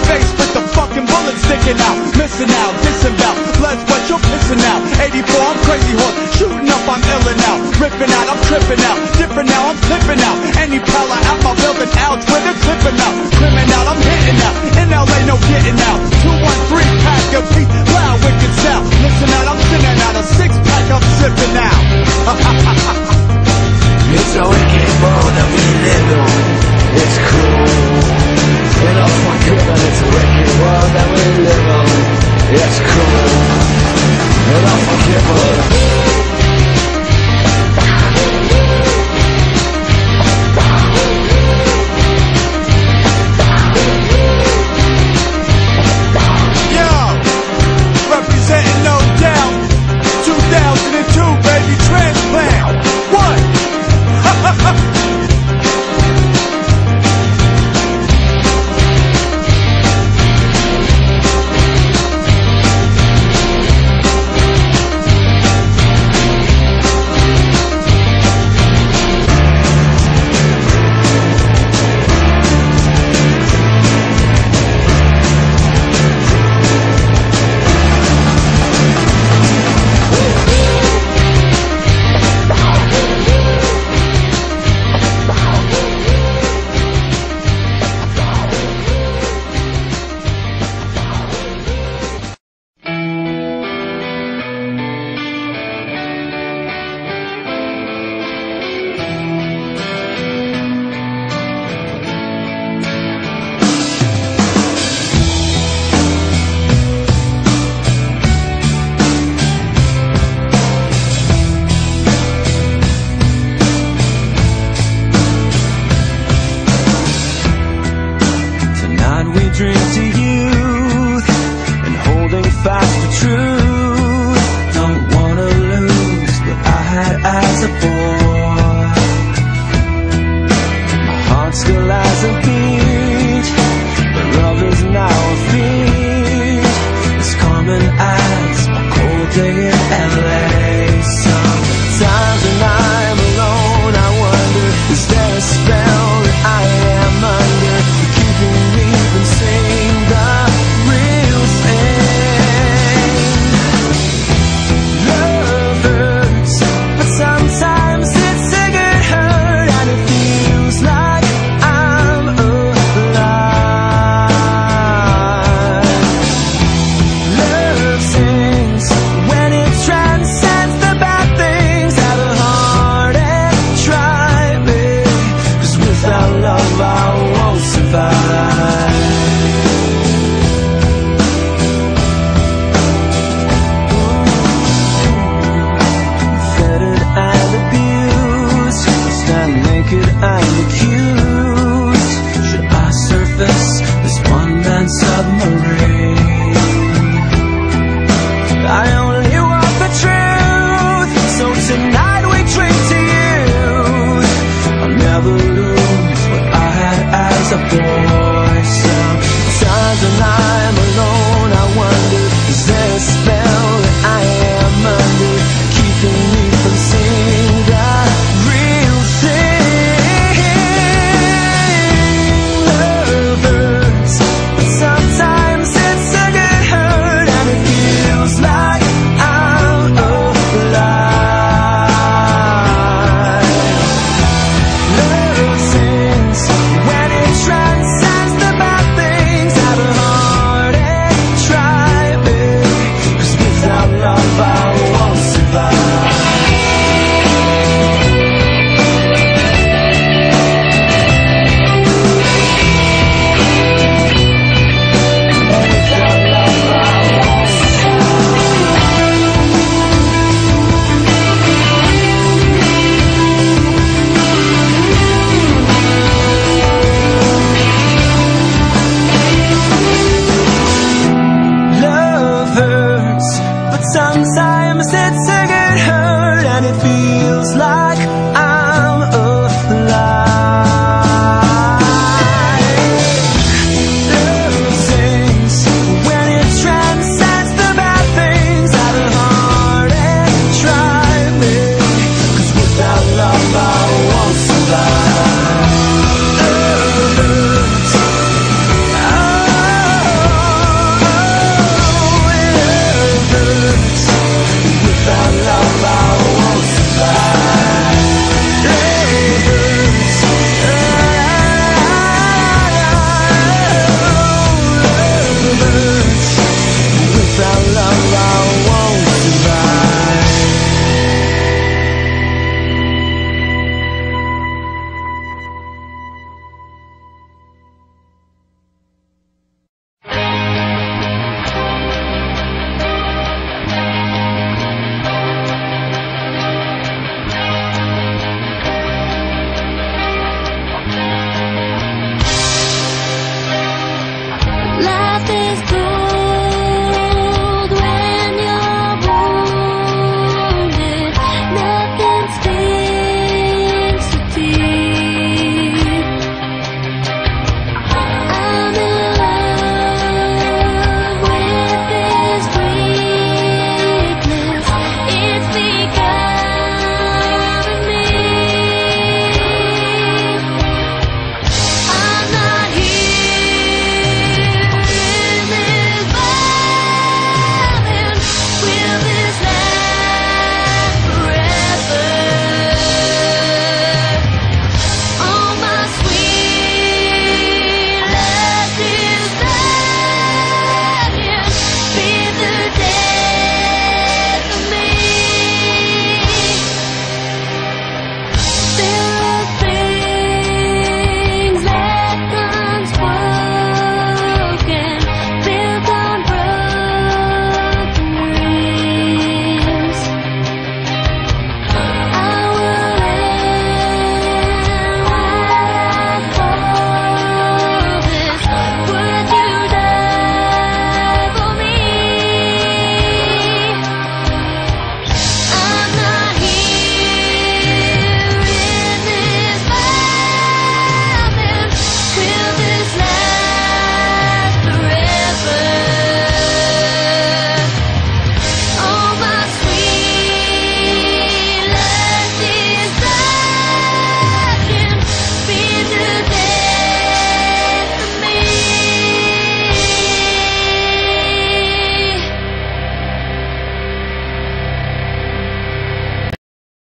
face with the fucking bullet sticking out. Missing out, disavow, blood, what you're pissing out. 84, I'm crazy horse, shooting up, I'm illin' out. Ripping out, I'm tripping out, different now, I'm flipping out. Any prowler out my building, out with it flipping out. Crimin' out, I'm hitting out, in LA no getting out. 213 pack of beat, loud wicked sound. Listen out, I'm sending out a 6-pack, I'm sipping out. It's a wicked world that we live on. It's cool. And off my god, it's a wicked world that we live on. It's cool. And off my god. Drink to youth and holding fast to truth. Don't wanna lose what I had as a boy. My heart still has a beat, but love is now a feat. It's common as a cold day in LA. Sometimes when I'm alone, I wonder, is there a spell that I am under, keeping me from seeing the real thing? Love hurts, but sometimes it's a good hurt, and it feels like I'm alive. Love sings when it transcends the bad things. Have a heart and try me, 'cause without love I won't survive.